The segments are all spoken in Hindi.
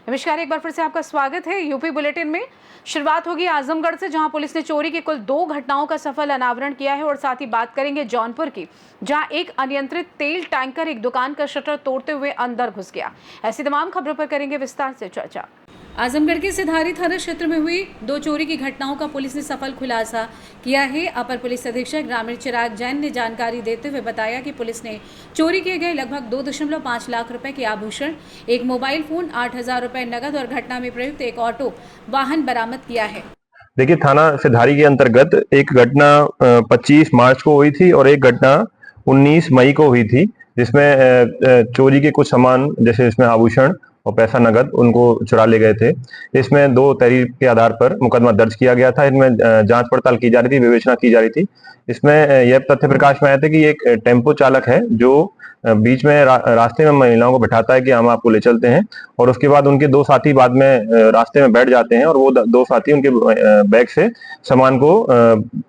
नमस्कार, एक बार फिर से आपका स्वागत है। यूपी बुलेटिन में शुरुआत होगी आजमगढ़ से, जहां पुलिस ने चोरी की कुल 2 घटनाओं का सफल अनावरण किया है। और साथ ही बात करेंगे जौनपुर की, जहां एक अनियंत्रित तेल टैंकर एक दुकान का शटर तोड़ते हुए अंदर घुस गया। ऐसी तमाम खबरों पर करेंगे विस्तार से चर्चा। आजमगढ़ के सिधारी थाना क्षेत्र में हुई 2 चोरी की घटनाओं का पुलिस ने सफल खुलासा किया है। अपर पुलिस अधीक्षक ग्रामीण चिराग जैन ने जानकारी देते हुए बताया कि पुलिस ने चोरी किए गए लगभग 2.5 लाख रुपए के आभूषण, एक मोबाइल फोन, 8,000 रुपए नगद और घटना में प्रयुक्त एक ऑटो वाहन बरामद किया है। देखिए, थाना सिधारी के अंतर्गत एक घटना 25 मार्च को हुई थी और एक घटना 19 मई को हुई थी, जिसमें चोरी के कुछ सामान, जैसे इसमें आभूषण और पैसा नगद, उनको चुरा ले गए थे। इसमें 2 तहरीर के आधार पर मुकदमा दर्ज किया गया था। इनमें जांच पड़ताल की जा रही थी, विवेचना की जा रही थी। इसमें यह तथ्य प्रकाश में आया था कि एक टेम्पो चालक है जो बीच में रास्ते में महिलाओं को बिठाता है कि हम आपको ले चलते हैं, और उसके बाद उनके 2 साथी बाद में रास्ते में बैठ जाते हैं और वो 2 साथी उनके बैग से सामान को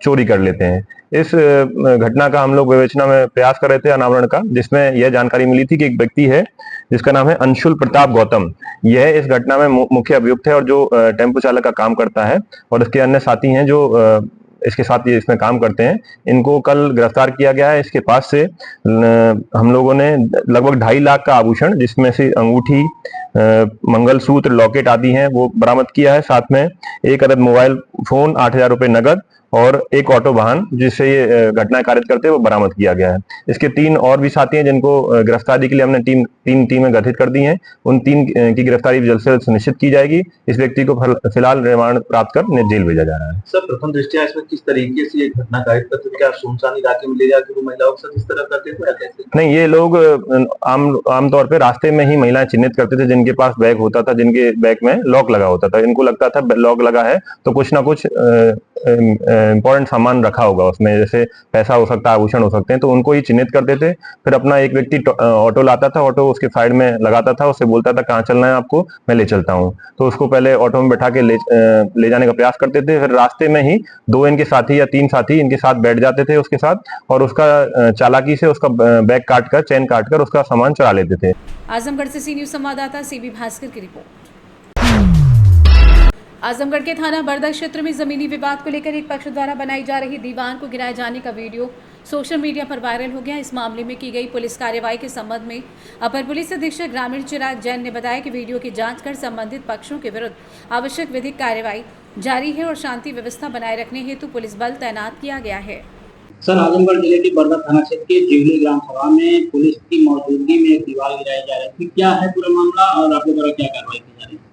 चोरी कर लेते हैं। इस घटना का हम लोग विवेचना में प्रयास कर रहे थे, अनावरण का, जिसमें यह जानकारी मिली थी कि एक व्यक्ति है जिसका नाम है अंशुल प्रताप गौतम। यह इस घटना में मुख्य अभियुक्त है और जो टेम्पो चालक का काम करता है, और इसके अन्य साथी हैं जो इसके साथ ये इसमें काम करते हैं। इनको कल गिरफ्तार किया गया है। इसके पास से हम लोगों ने लगभग 2.5 लाख का आभूषण, जिसमें से अंगूठी, मंगलसूत्र, लॉकेट आदि हैं, वो बरामद किया है। साथ में एक अदद मोबाइल फोन, 8,000 रुपए नगद और एक ऑटो वाहन, जिससे ये घटना कारित करते हैं, वो बरामद किया गया है। इसके 3 और भी साथी हैं जिनको गिरफ्तारी के लिए हमने 3 टीमें गठित कर दी हैं। उन 3 की गिरफ्तारी जल्द से जल्द सुनिश्चित की जाएगी। इस व्यक्ति को फिलहाल रिमांड प्राप्त कर जेल भेजा जा रहा है। सर, प्रथम दृष्टया इसमें किस तरीके से एक घटना कारित करते थे? क्या सुनसान इलाके में ले जाकर वो महिलाओं के साथ इस तरह करते थे या कैसे? नहीं, ये लोग आमतौर पे रास्ते में ही महिलाएं चिन्हित करते थे जिनके पास बैग होता था, जिनके बैग में लॉक लगा होता था। इनको लगता था लॉक लगा है तो कुछ ना कुछ इंपॉर्टेंट सामान रखा होगा उसमें, जैसे पैसा हो सकता है, आभूषण हो सकते हैं, तो उनको ही चिन्हित करते थे। फिर अपना एक व्यक्ति ऑटो लाता था, ऑटो उसके साइड में लगाता था, उससे बोलता था कहाँ चलना है आपको, मैं ले चलता हूँ। तो उसको पहले ऑटो में बैठा के ले जाने का प्रयास करते थे। फिर रास्ते में ही 2 इनके साथी या 3 साथी इनके साथ बैठ जाते थे उसके साथ, और उसका चालाकी से उसका बैग काटकर, चेन काटकर उसका सामान चुरा लेते थे। आजमगढ़ से सी न्यूज संवाददाता सीबी भास्कर की रिपोर्ट। आजमगढ़ के थाना बरदा क्षेत्र में जमीनी विवाद को लेकर एक पक्ष द्वारा बनाई जा रही दीवार को गिराए जाने का वीडियो सोशल मीडिया पर वायरल हो गया। इस मामले में की गई पुलिस कार्रवाई के संबंध में अपर पुलिस अधीक्षक ग्रामीण चिराग जैन ने बताया कि वीडियो की जांच कर संबंधित पक्षों के विरुद्ध आवश्यक विधिक कार्रवाई जारी है और शांति व्यवस्था बनाए रखने हेतु पुलिस बल तैनात किया गया है। सर, आजमगढ़ जिले के बरदा थाना क्षेत्र के जिवली ग्राम सभा में पुलिस की मौजूदगी में एक दीवार गिराई जा रही थी। क्या है पूरा मामला और आपके द्वारा क्या कार्रवाई की जा रही है?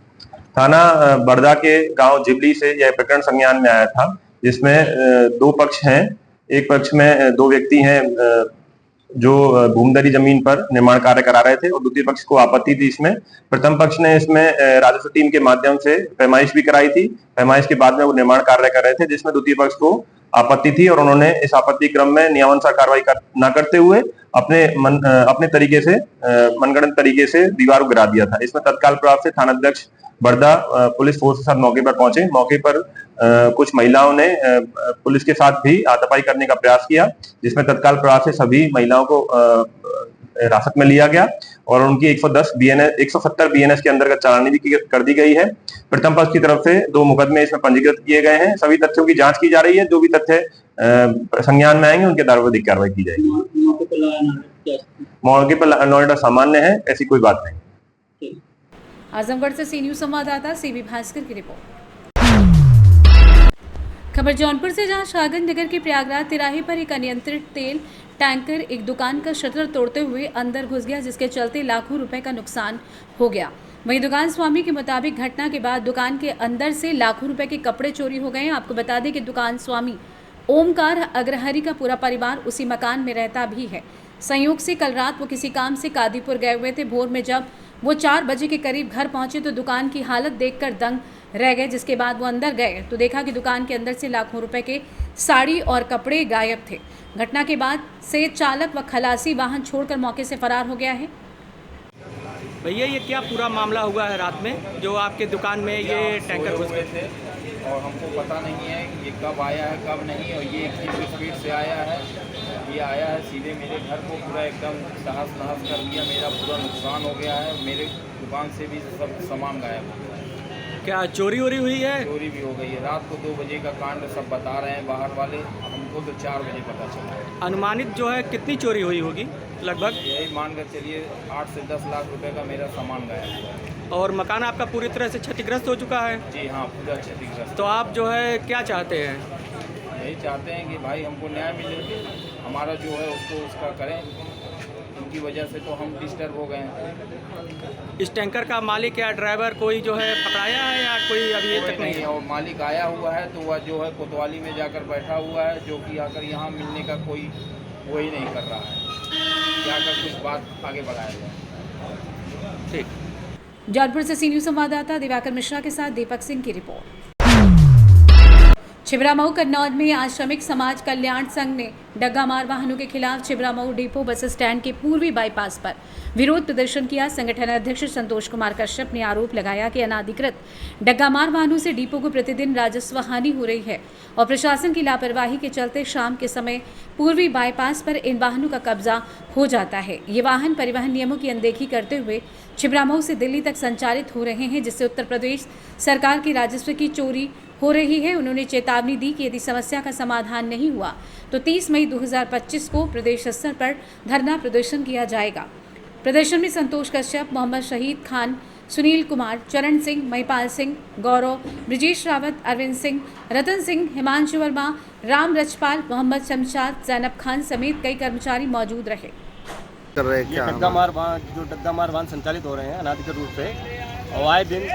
थाना बरदा के गांव जिबली से यह प्रकरण संज्ञान में आया था, जिसमें 2 पक्ष हैं। एक पक्ष में 2 व्यक्ति हैं जो भूमदरी जमीन पर निर्माण कार्य करा रहे थे, और दूसरे पक्ष को आपत्ति थी इसमें। प्रथम पक्ष ने इसमें राजस्व टीम के माध्यम से पैमाइश भी कराई थी। पैमाइश के बाद में वो निर्माण कार्य कर रहे थे, जिसमें द्वितीय पक्ष को आपत्ति थी, और उन्होंने इस आपत्ति क्रम में नियमानुसार कार्रवाई न करते हुए अपने तरीके से, मनगढ़ंत तरीके से दीवार को गिरा दिया था। इसमें तत्काल प्रभाव से थानाध्यक्ष बरदा पुलिस फोर्स के साथ मौके पर पहुंचे। मौके पर कुछ महिलाओं ने पुलिस के साथ भी हाथापाई करने का प्रयास किया, जिसमें तत्काल प्रभाव से सभी महिलाओं को हिरासत में लिया गया और उनकी 170 बीएनएस के अंतर्गत चालानी भी कर दी गई है। प्रथम पक्ष की तरफ से 2 मुकदमे इसमें पंजीकृत किए गए हैं। सभी तथ्यों की जांच की जा रही है। जो भी तथ्य संज्ञान में आएंगे उनके आधार पर विधिक कार्रवाई की जाएगी। मौके पर लॉ एंड ऑर्डर सामान्य है, ऐसी कोई बात नहीं। आजमगढ़ से सी न्यूज संवाददाता सीबी भास्कर की रिपोर्ट। खबर जौनपुर से, जहां शाहगंज नगर के प्रयागराज तिराहे पर एक अनियंत्रित तेल टैंकर एक दुकान का शटर तोड़ते हुए अंदर घुस गया, जिसके चलते लाखों रुपए का नुकसान हो गया। वहीं दुकान स्वामी के मुताबिक घटना के बाद दुकान के अंदर से लाखों रुपए के कपड़े चोरी हो गए हैं। आपको बता दें कि दुकान स्वामी ओमकार अग्रहरी का पूरा परिवार उसी मकान में रहता भी है। संयोग से कल रात वो किसी काम से कादीपुर गए हुए थे। भोर में जब वो 4 बजे के करीब घर पहुंचे तो दुकान की हालत देखकर दंग रह गए। जिसके बाद वो अंदर गए तो देखा कि दुकान के अंदर से लाखों रुपए के साड़ी और कपड़े गायब थे। घटना के बाद से चालक व खलासी वाहन छोड़कर मौके से फरार हो गया है। भैया, ये क्या पूरा मामला हुआ है रात में जो आपके दुकान में ये टैंकर घुस गए थे? और हमको पता नहीं है ये कब आया है कब नहीं, और ये किस स्पीड से आया है। ये आया है सीधे मेरे घर को पूरा एकदम तहस नहस कर दिया, मेरा पूरा नुकसान हो गया है, मेरे दुकान से भी सब सामान गायब हो गया है। क्या चोरी वोरी हुई है? चोरी भी हो गई है। रात को 2 बजे का कांड सब बता रहे हैं बाहर वाले, हमको तो 4 बजे पता चला है। अनुमानित जो है कितनी चोरी हुई होगी लगभग? यही मान कर चलिए 8 से 10 लाख रुपए का मेरा सामान गायब हुआ है। और मकान आपका पूरी तरह से क्षतिग्रस्त हो चुका है? जी हाँ, पूरा क्षतिग्रस्त। तो आप जो है क्या चाहते हैं? यही चाहते हैं कि भाई हमको न्याय मिले, हमारा जो है उसको उसका करें, उनकी वजह से तो हम डिस्टर्ब हो गए हैं। इस टैंकर का मालिक या ड्राइवर कोई जो है पकड़ाया है या कोई अभी ये तक नहीं है? और मालिक आया हुआ है तो वह जो है कोतवाली में जाकर बैठा हुआ है, जो कि आकर यहाँ मिलने का कोई वही नहीं कर रहा है, जाकर कुछ बात आगे बढ़ाया जाए। ठीक। जौनपुर से सी न्यूज संवाददाता दिवाकर मिश्रा के साथ दीपक सिंह की रिपोर्ट। छिबरामऊ कन्नौज में आज श्रमिक समाज कल्याण संघ ने डग्गामार वाहनों के खिलाफ छिबरामऊ डिपो बस स्टैंड के पूर्वी बाईपास पर विरोध प्रदर्शन किया। संगठन अध्यक्ष संतोष कुमार कश्यप ने आरोप लगाया कि अनाधिकृत डग्गामार वाहनों से डिपो को प्रतिदिन राजस्व हानि हो रही है और प्रशासन की लापरवाही के चलते शाम के समय पूर्वी बाईपास पर इन वाहनों का कब्जा हो जाता है। ये वाहन परिवहन नियमों की अनदेखी करते हुए छिबरामऊ से दिल्ली तक संचालित हो रहे हैं, जिससे उत्तर प्रदेश सरकार की राजस्व की चोरी हो रही है। उन्होंने चेतावनी दी कि यदि समस्या का समाधान नहीं हुआ तो 30 मई 2025 को प्रदेश स्तर पर धरना प्रदर्शन किया जाएगा। प्रदर्शन में संतोष कश्यप, मोहम्मद शहीद खान, सुनील कुमार, चरण सिंह, महिपाल सिंह, गौरव, ब्रिजेश रावत, अरविंद सिंह, रतन सिंह, हिमांशु वर्मा, राम रजपाल, मोहम्मद शमशाद, जैनब खान समेत कई कर्मचारी मौजूद रहे। ये डग्गामार वाहन संचालित हो रहे हैं अनाधिकृत रूप से, और आए दिन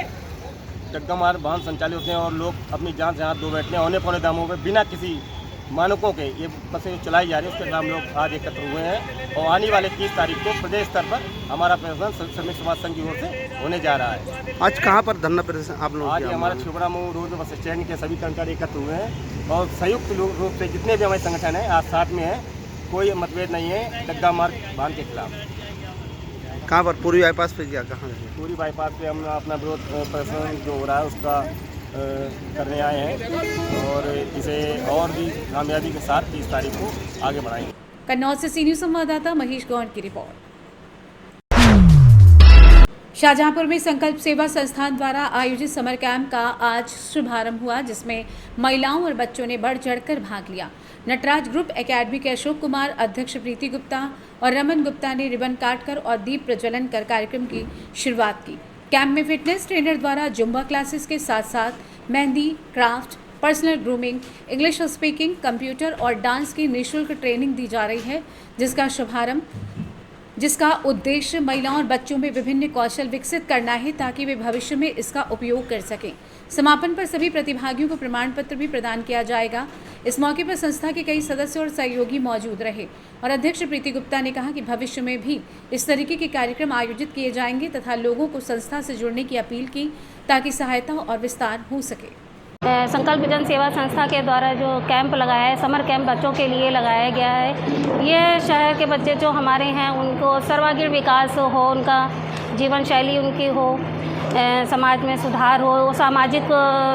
डग्गामार वाहन संचालित होते हैं और लोग अपनी जान से हाथ धो बैठते हैं। औने पौने दामों पे बिना किसी मानकों के ये बसें चलाई जा रही है, उसके खिलाफ लोग आज एकत्र हुए हैं। और आने वाले 30 तारीख को प्रदेश स्तर पर हमारा प्रदर्शन श्रमिक समाज संघ की ओर से होने जा रहा है। आज कहाँ पर धरना प्रदर्शन आप लोग? आज हमारा छिबरामऊ रोड बस स्टैंड के सभी कर्मचारी एकत्र हुए हैं और संयुक्त रूप से जितने भी हमारे संगठन हैं आज साथ में हैं, कोई मतभेद नहीं है डग्गामार वाहन के खिलाफ। कहाँ पर? पूर्वी बाईपास पे क्या? कहाँ? पूरी बाईपास पे हम अपना विरोध प्रदर्शन जो हो रहा है उसका करने आए हैं और इसे और भी कामयाबी के साथ 30 तारीख को आगे बढ़ाएंगे। कन्नौज से सी न्यूज संवाददाता महेश गौड़ की रिपोर्ट। शाहजहांपुर में संकल्प सेवा संस्थान द्वारा आयोजित समर कैंप का आज शुभारंभ हुआ, जिसमें महिलाओं और बच्चों ने बढ़ चढ़कर भाग लिया। नटराज ग्रुप एकेडमी के अशोक कुमार, अध्यक्ष प्रीति गुप्ता और रमन गुप्ता ने रिबन काटकर और दीप प्रज्वलन कर कार्यक्रम की शुरुआत की। कैंप में फिटनेस ट्रेनर द्वारा जुम्बा क्लासेस के साथ साथ mehndi, craft, personal grooming, English speaking, computer और डांस की निःशुल्क ट्रेनिंग दी जा रही है, जिसका उद्देश्य महिलाओं और बच्चों में विभिन्न कौशल विकसित करना है ताकि वे भविष्य में इसका उपयोग कर सकें। समापन पर सभी प्रतिभागियों को प्रमाण पत्र भी प्रदान किया जाएगा। इस मौके पर संस्था के कई सदस्य और सहयोगी मौजूद रहे और अध्यक्ष प्रीति गुप्ता ने कहा कि भविष्य में भी इस तरीके के कार्यक्रम आयोजित किए जाएंगे तथा लोगों को संस्था से जुड़ने की अपील की ताकि सहायता और विस्तार हो सके। संकल्प जन सेवा संस्था के द्वारा जो कैंप लगाया है, समर कैंप बच्चों के लिए लगाया गया है। ये शहर के बच्चे जो हमारे हैं उनको सर्वांगीण विकास हो, उनका जीवन शैली उनकी हो, समाज में सुधार हो, वो सामाजिक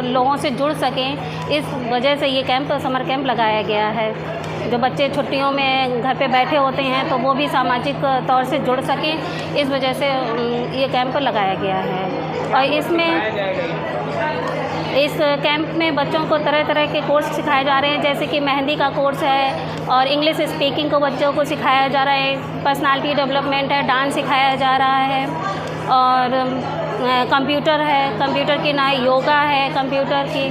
लोगों से जुड़ सकें, इस वजह से ये कैंप समर कैंप लगाया गया है। जो बच्चे छुट्टियों में घर पे बैठे होते हैं तो वो भी सामाजिक तौर से जुड़ सकें, इस वजह से ये कैंप लगाया गया है। और इस कैंप में बच्चों को तरह तरह के कोर्स सिखाए जा रहे हैं, जैसे कि मेहंदी का कोर्स है और इंग्लिश स्पीकिंग को बच्चों को सिखाया जा रहा है, पर्सनालिटी डेवलपमेंट है, डांस सिखाया जा रहा है और कंप्यूटर है, कंप्यूटर की ना योगा है, कंप्यूटर की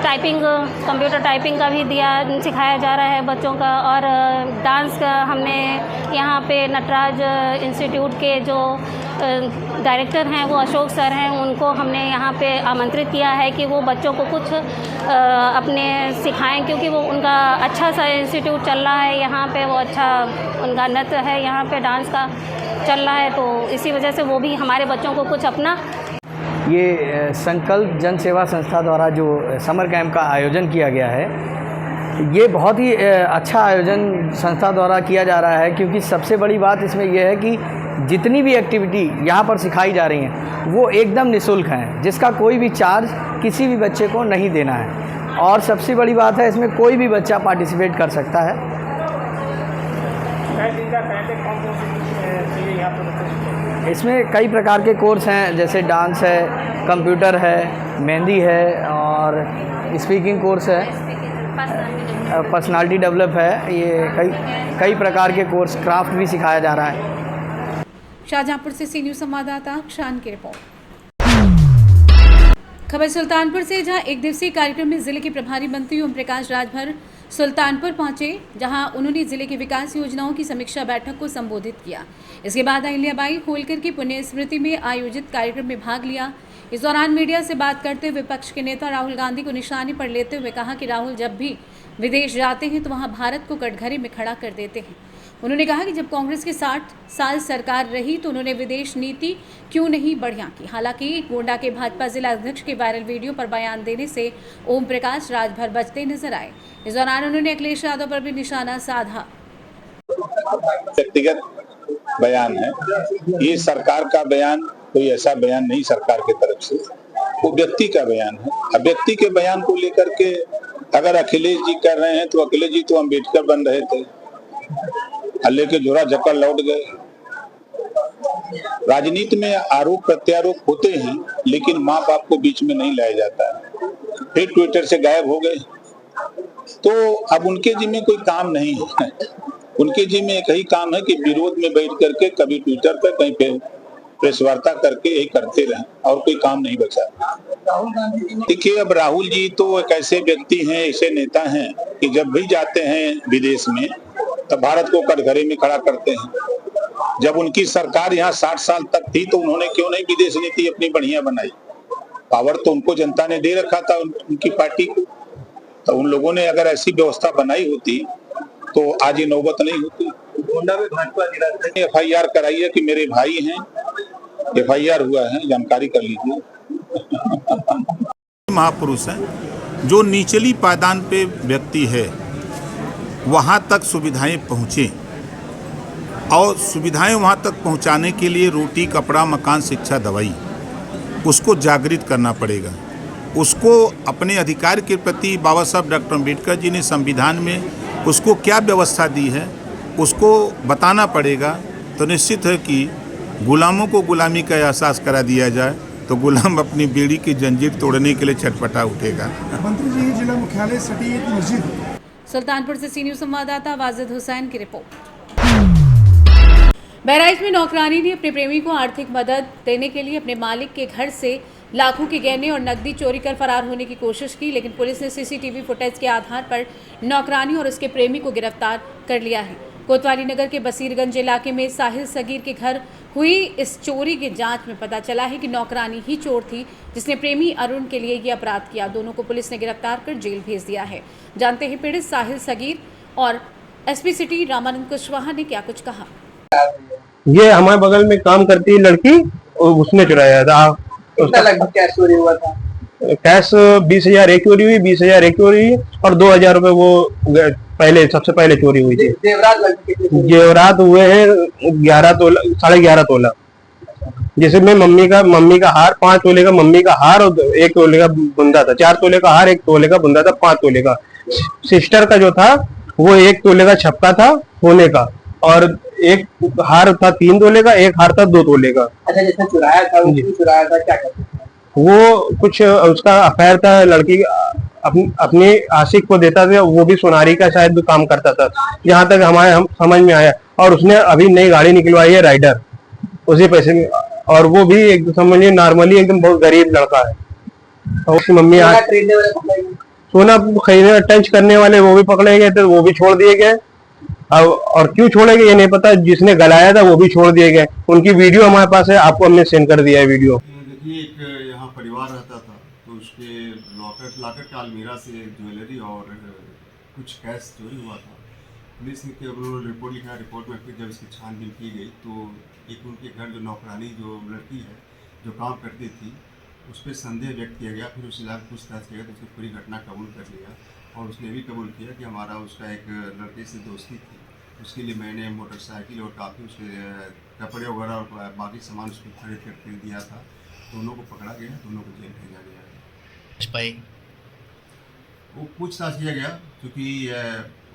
टाइपिंग, कंप्यूटर टाइपिंग का भी सिखाया जा रहा है बच्चों का। और डांस का हमने यहाँ पे नटराज इंस्टीट्यूट के जो डायरेक्टर हैं वो अशोक सर हैं, उनको हमने यहाँ पे आमंत्रित किया है कि वो बच्चों को कुछ अपने सिखाएं, क्योंकि वो उनका अच्छा सा इंस्टीट्यूट चल रहा है यहाँ पे, वो अच्छा उनका नृत्य है यहाँ पे, डांस का चल रहा है, तो इसी वजह से वो भी हमारे बच्चों को कुछ अपना। ये संकल्प जन सेवा संस्था द्वारा जो समर कैंप का आयोजन किया गया है, ये बहुत ही अच्छा आयोजन संस्था द्वारा किया जा रहा है, क्योंकि सबसे बड़ी बात इसमें यह है कि जितनी भी एक्टिविटी यहाँ पर सिखाई जा रही हैं वो एकदम निःशुल्क हैं, जिसका कोई भी चार्ज किसी भी बच्चे को नहीं देना है। और सबसे बड़ी बात है, इसमें कोई भी बच्चा पार्टिसिपेट कर सकता है। इसमें कई प्रकार के कोर्स हैं, जैसे डांस है, कंप्यूटर है, मेहंदी है और स्पीकिंग कोर्स है, पर्सनालिटी डेवलप है। ये कई प्रकार के कोर्स, क्राफ्ट भी सिखाया जा रहा है। शाहजहांपुर से सी न्यूज़ संवाददाता शान की रिपोर्ट। खबर सुल्तानपुर से, जहां एक दिवसीय कार्यक्रम में जिले के प्रभारी मंत्री ओम प्रकाश राजभर सुल्तानपुर पहुंचे, जहां उन्होंने जिले की विकास योजनाओं की समीक्षा बैठक को संबोधित किया। इसके बाद अहिल्याबाई होलकर की पुण्य स्मृति में आयोजित कार्यक्रम में भाग लिया। इस दौरान मीडिया से बात करते हुए विपक्ष के नेता राहुल गांधी को निशाने पर लेते हुए कहा कि राहुल जब भी विदेश जाते हैं तो वहां भारत को कटघरे में खड़ा कर देते हैं। उन्होंने कहा कि जब कांग्रेस की 60 साल सरकार रही तो उन्होंने विदेश नीति क्यों नहीं बढ़िया की। हालांकि गोंडा के भाजपा जिला अध्यक्ष के वायरल वीडियो पर बयान देने से ओम प्रकाश राजभर बचते नजर आए। इस दौरान उन्होंने अखिलेश यादव पर भी निशाना साधा। व्यक्तिगत बयान है ये, सरकार का बयान कोई ऐसा बयान नहीं सरकार की तरफ से, वो व्यक्ति का बयान है। अब व्यक्ति के बयान को लेकर के अगर अखिलेश जी कर रहे हैं तो अखिलेश जी तो अम्बेडकर बन रहे थे, हल्ले के झोरा जकड़ लौट गए। राजनीति में आरोप प्रत्यारोप होते हैं, लेकिन माँ बाप को बीच में नहीं लाया जाता है। फिर ट्विटर से गायब हो गए, तो अब उनके जिम्मे कोई काम नहीं है। उनके जिम्मे एक ही काम है कि विरोध में बैठ करके कभी ट्विटर पर कहीं पे प्रेस वार्ता करके यही करते रहे, और कोई काम नहीं बचा। देखिए, अब राहुल जी तो एक ऐसे व्यक्ति हैं, ऐसे नेता हैं कि जब भी जाते हैं विदेश में तो भारत को कटघरे में खड़ा करते हैं। जब उनकी सरकार यहाँ 60 साल तक थी तो उन्होंने क्यों नहीं विदेश नीति अपनी बढ़िया बनाई? पावर तो उनको जनता ने दे रखा था, उनकी पार्टी को। तो उन लोगों ने अगर ऐसी व्यवस्था बनाई होती तो आज ये नौबत नहीं होती। गोंडा में भाजपा जिला FIR कराई है कि मेरे भाई हैं, FIR हुआ है, जानकारी कर लीजिए। महापुरुष हैं, जो निचली पायदान पे व्यक्ति है वहाँ तक सुविधाएं पहुँचे, और सुविधाएं वहाँ तक पहुँचाने के लिए रोटी, कपड़ा, मकान, शिक्षा, दवाई, उसको जागृत करना पड़ेगा। उसको अपने अधिकार के प्रति बाबा साहब डॉक्टर अम्बेडकर जी ने संविधान में उसको क्या व्यवस्था दी है उसको बताना पड़ेगा। तो निश्चित है कि गुलामों को गुलामी का एहसास करा दिया जाए तो गुलाम अपनी बेड़ी की जंजीर तोड़ने के लिए छटपटा उठेगा। मंत्री जी, जिला मुख्यालय सटी एक मस्जिद। सुल्तानपुर से सी न्यूज़ संवाददाता वाजिद हुसैन की रिपोर्ट। बहराइच में नौकरानी ने अपने प्रेमी को आर्थिक मदद देने के लिए अपने मालिक के घर से लाखों के गहने और नकदी चोरी कर फरार होने की कोशिश की, लेकिन पुलिस ने CCTV फुटेज के आधार पर नौकरानी और उसके प्रेमी को गिरफ्तार कर लिया है। कोतवाली नगर के बसीरगंज इलाके में साहिल सगीर के घर हुई इस चोरी की जांच में पता चला है कि नौकरानी ही चोर थी जिसने प्रेमी अरुण के लिए ये अपराध किया। दोनों को पुलिस ने गिरफ्तार कर जेल भेज दिया है। जानते हैं पीड़ित साहिल सगीर और SP सिटी रामानंद कुशवाहा ने क्या कुछ कहा। ये हमारे बगल में काम करती है लड़की, उसने चुराया था। कितना लगभग कैश चोरी हुआ था? कैश 20,000 एक चोरी हुई, 20,000 एक चोरी हुई और 2,000 रुपए वो सबसे पहले चोरी हुई थी। जेवरात हुए हैं 11 तोला, 11.5 तोला, जिसमें मम्मी का हार 5 तोले का मम्मी का हार और 1 तोले का बुंदा था। 4 तोले का हार, 1 तोले का बुंदा था, 5 तोले का। सिस्टर का जो था वो 1 तोले का छपका था होने का, और एक हार था 3 तोले का, एक हार था 2 तोले का। अच्छा, जिसने चुराया था वो क्यों चुराया था, क्या करते थे? वो कुछ उसका अफेयर था, लड़की अपने आशिक को देता था, वो भी सोनारी का शायद काम करता था, जहाँ तक हम समझ में आया। और उसने अभी नई गाड़ी निकलवाई है राइडर, उसी पैसे में, और वो भी एक समझिए नॉर्मली एकदम बहुत गरीब लड़का है। और उसकी मम्मी सोना खरीदने टंच करने वाले वो भी पकड़े गए थे, वो भी छोड़ दिए गए। और क्यों छोड़े गए ये नहीं पता, जिसने गलाया था वो भी छोड़ दिए गए। उनकी वीडियो हमारे पास है, आपको हमने सेंड कर दिया है वीडियो। देखिए, एक यहाँ परिवार रहता था, तो उसके लॉकर का अलमीरा से ज्वेलरी और कुछ कैश चोरी हुआ था। पुलिस ने रिपोर्ट लिखा, रिपोर्ट में फिर जब इसकी छानबीन की गई तो एक उनके घर जो नौकरानी जो लड़की है जो काम करती थी उस पर संदेह व्यक्त किया गया। फिर उस इलाके पूछताछ किया तो उसने पूरी घटना कबूल कर लिया, और उसने भी कबूल किया कि हमारा उसका एक लड़के से दोस्ती थी उसके लिए मैंने मोटरसाइकिल और काफ़ी उसके कपड़े वगैरह और बाकी सामान उसको खरीद कर दिया था। दोनों को पकड़ा गया, दोनों को जेल भेजा गया है। वो पूछताछ किया गया क्योंकि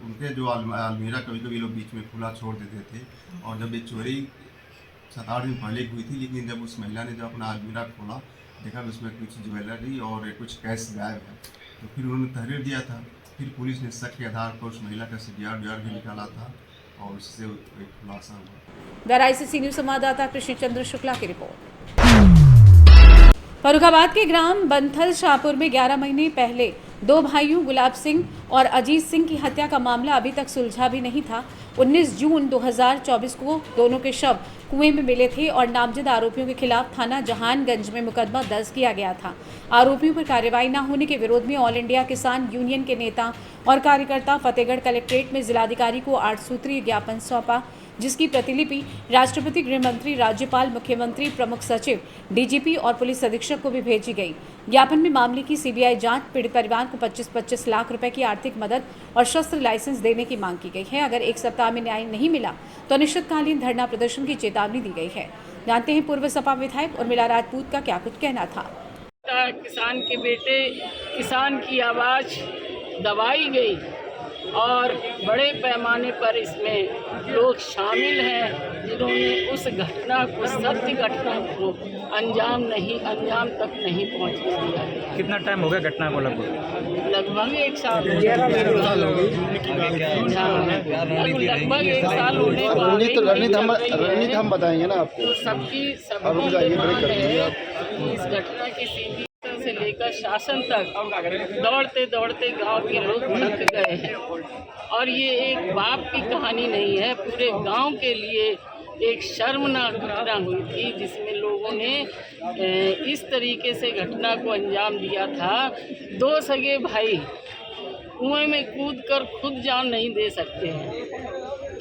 उनके जो अलमीरा कभी कभी लोग बीच में खुला छोड़ देते थे, और जब ये चोरी 7-8 दिन पहले हुई थी, लेकिन जब उस महिला ने जब अपना अलमीरा खोला देखा उसमें कुछ ज्वेलरी और कुछ कैश गायब है, तो फिर उन्होंने तहरीर दिया था। फिर पुलिस ने शक के आधार पर उस महिला का CDR भी निकाला था और उससे एक खुलासा हुआ। गराई से सी न्यूज़ संवाददाता कृष्ण चंद्र शुक्ला की रिपोर्ट। फर्रुखाबाद के ग्राम बंथल शाहपुर में 11 महीने पहले 2 भाइयों गुलाब सिंह और अजीत सिंह की हत्या का मामला अभी तक सुलझा भी नहीं था। 19 जून 2024 को दोनों के शव कुएं में मिले थे और नामजद आरोपियों के खिलाफ थाना जहानगंज में मुकदमा दर्ज किया गया था। आरोपियों पर कार्रवाई न होने के विरोध में ऑल इंडिया किसान यूनियन के नेता और कार्यकर्ता फतेहगढ़ कलेक्ट्रेट में जिलाधिकारी को 8 सूत्रीय ज्ञापन सौंपा, जिसकी प्रतिलिपि राष्ट्रपति, गृह मंत्री, राज्यपाल, मुख्यमंत्री, प्रमुख सचिव, DGP और पुलिस अधीक्षक को भी भेजी गई। ज्ञापन में मामले की CBI जांच, पीड़ित परिवार को 25-25 लाख रुपए की आर्थिक मदद और शस्त्र लाइसेंस देने की मांग की गई है। अगर 1 सप्ताह में न्याय नहीं मिला तो अनिश्चितकालीन धरना प्रदर्शन की चेतावनी दी गई है। जानते हैं पूर्व सपा विधायक उर्मिला राजपूत का क्या कुछ कहना था। किसान के बेटे, किसान की आवाज़ दबाई गई और बड़े पैमाने पर इसमें लोग शामिल हैं जिन्होंने उस घटना को, सत्य घटना को अंजाम तक नहीं पहुंचने दिया। कितना टाइम हो गया घटना को? लगभग 1 साल हो गया। लगभग 1 साल होने रणनीति हम बताएंगे ना आपको। सभी इस घटना की सीधी से लेकर शासन तक दौड़ते दौड़ते गांव के लोग थक गए हैं और ये एक बाप की कहानी नहीं है, पूरे गांव के लिए एक शर्मनाक घटना हुई थी जिसमें लोगों ने इस तरीके से घटना को अंजाम दिया था। 2 सगे भाई कुएं में कूदकर खुद जान नहीं दे सकते हैं,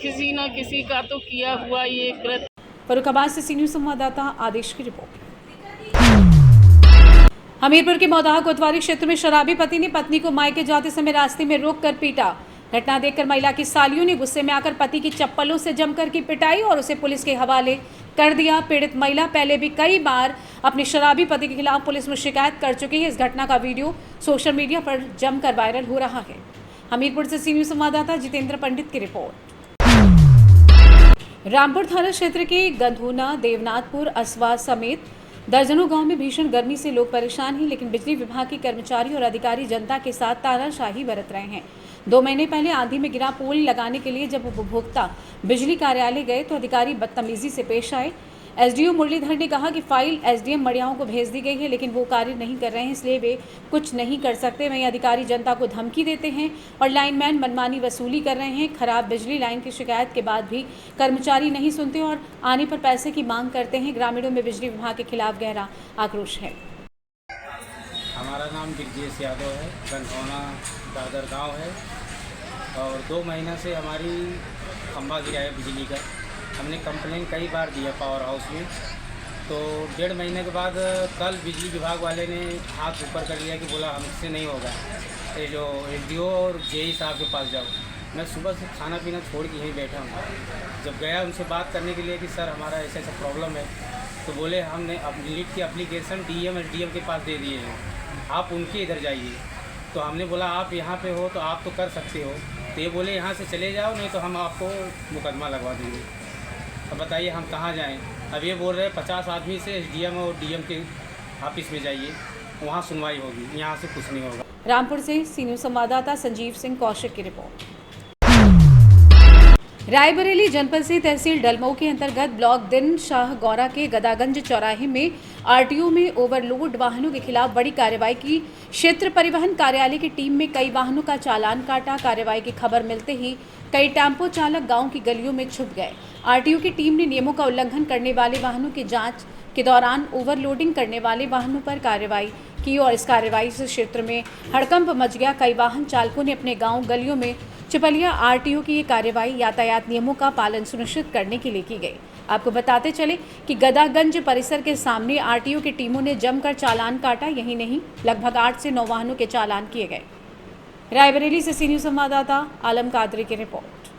किसी न किसी का तो किया हुआ ये कृत्य। फर्रुखाबाद से सी न्यूज़ संवाददाता आदेश की रिपोर्ट। हमीरपुर के मौदाह कोतवाली क्षेत्र में शराबी पति ने पत्नी को मायके जाते समय रास्ते में रोककर पीटा। घटना देखकर महिला की सालियों ने गुस्से में आकर पति की चप्पलों से जमकर की पिटाई और उसे पुलिस के हवाले कर दिया। पीड़ित महिला पहले भी कई बार अपने शराबी पति के खिलाफ पुलिस में शिकायत कर चुकी है। इस घटना का वीडियो सोशल मीडिया पर जमकर वायरल हो रहा है। हमीरपुर से सी न्यूज़ संवाददाता जितेंद्र पंडित की रिपोर्ट। रामपुर थाना क्षेत्र के गंधोना, देवनाथपुर, असवा समेत दर्जनों गांव में भीषण गर्मी से लोग परेशान हैं, लेकिन बिजली विभाग के कर्मचारी और अधिकारी जनता के साथ तानाशाही बरत रहे हैं। 2 महीने पहले आंधी में गिरा पोल लगाने के लिए जब उपभोक्ता बिजली कार्यालय गए तो अधिकारी बदतमीजी से पेश आए। SDO मुरलीधर ने कहा कि फाइल SDM मड़ियाओं को भेज दी गई है, लेकिन वो कार्य नहीं कर रहे हैं, इसलिए वे कुछ नहीं कर सकते। वहीं अधिकारी जनता को धमकी देते हैं और लाइनमैन मनमानी वसूली कर रहे हैं। खराब बिजली लाइन की शिकायत के बाद भी कर्मचारी नहीं सुनते और आने पर पैसे की मांग करते हैं। ग्रामीणों में बिजली विभाग के खिलाफ गहरा आक्रोश है। हमारा नाम दिग्जेश यादव है, गंधौना दादर गाँव है और 2 महीना से हमारी खंभा गिरा है बिजली का। हमने कंप्लेन कई बार दिया पावर हाउस में, तो 1.5 महीने के बाद कल बिजली विभाग वाले ने हाथ ऊपर कर लिया कि बोला हमसे नहीं होगा, ये जो SDO और JE साहब के पास जाओ। मैं सुबह से खाना पीना छोड़ के यहीं बैठा हूँ। जब गया उनसे बात करने के लिए कि सर हमारा ऐसा ऐसा प्रॉब्लम है, तो बोले हमने लीड की एप्लीकेशन DM SDM के पास दे दिए हैं, आप उनके इधर जाइए। तो हमने बोला आप यहाँ पे हो तो आप तो कर सकते हो, तो ये बोले यहाँ से चले जाओ नहीं तो हम आपको मुकदमा लगवा देंगे। अब बताइए हम कहाँ जाएं? अब ये बोल रहे हैं 50 आदमी से SDM और DM के ऑफिस में जाइए, वहाँ सुनवाई होगी, यहाँ से कुछ नहीं होगा। रामपुर से सी न्यूज़ संवाददाता संजीव सिंह कौशिक की रिपोर्ट। रायबरेली जनपद से तहसील डलमऊ के अंतर्गत ब्लॉक दिन शाह गौरा के गदागंज चौराहे में RTO में ओवरलोड वाहनों के खिलाफ बड़ी कार्रवाई की। क्षेत्र परिवहन कार्यालय की टीम में कई वाहनों का चालान काटा। कार्रवाई की खबर मिलते ही कई टेम्पो चालक गांव की गलियों में छुप गए। RTO की टीम ने नियमों का उल्लंघन करने वाले वाहनों की जांच के दौरान ओवरलोडिंग करने वाले वाहनों पर कार्रवाई की और इस कार्रवाई से क्षेत्र में हड़कंप मच गया। कई वाहन चालकों ने अपने गाँव गलियों में छिपलिया। RTO की ये कार्रवाई यातायात नियमों का पालन सुनिश्चित करने के लिए की गई। आपको बताते चले कि गदागंज परिसर के सामने RTO की टीमों ने जमकर चालान काटा। यही नहीं, लगभग 8 से 9 वाहनों के चालान किए गए। रायबरेली से सी न्यूज़ संवाददाता आलम कादरी की रिपोर्ट।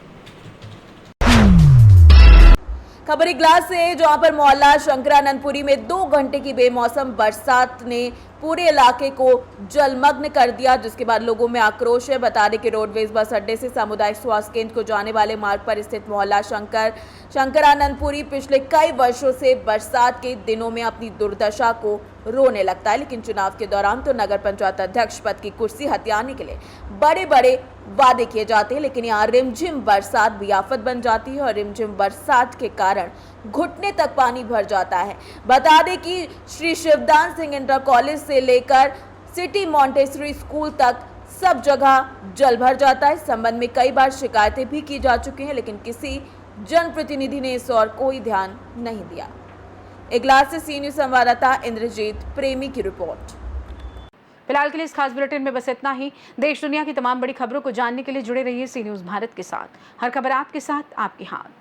खबर इगलास से, जहां पर मोहल्ला शंकरानंदपुरी में 2 घंटे की बेमौसम बरसात ने पूरे इलाके को जलमग्न कर दिया, जिसके बाद लोगों में आक्रोश है। बता दें कि रोडवेज बस अड्डे से सामुदायिक स्वास्थ्य केंद्र को जाने वाले मार्ग पर स्थित मोहल्ला शंकरानंदपुरी पिछले कई वर्षों से बरसात के दिनों में अपनी दुर्दशा को रोने लगता है। लेकिन चुनाव के दौरान तो नगर पंचायत अध्यक्ष पद की कुर्सी हथियाने के लिए बड़े बड़े वादे किए जाते हैं, लेकिन यहाँ रिमझिम बरसात भी आफत बन जाती है और रिमझिम बरसात के कारण घुटने तक पानी भर जाता है। बता दें कि श्री शिवदान सिंह इंटर कॉलेज से लेकर सिटी मॉन्टेसरी स्कूल तक सब जगह जल भर जाता है। इस संबंध में कई बार शिकायतें भी की जा चुकी हैं, लेकिन किसी जनप्रतिनिधि ने इस ओर कोई ध्यान नहीं दिया। इगलास से सी न्यूज़ संवाददाता इंद्रजीत प्रेमी की रिपोर्ट। फिलहाल के लिए इस खास बुलेटिन में बस इतना ही। देश दुनिया की तमाम बड़ी खबरों को जानने के लिए जुड़े रहिए सी न्यूज़ भारत के साथ। हर खबर आपके साथ, आपके हाथ।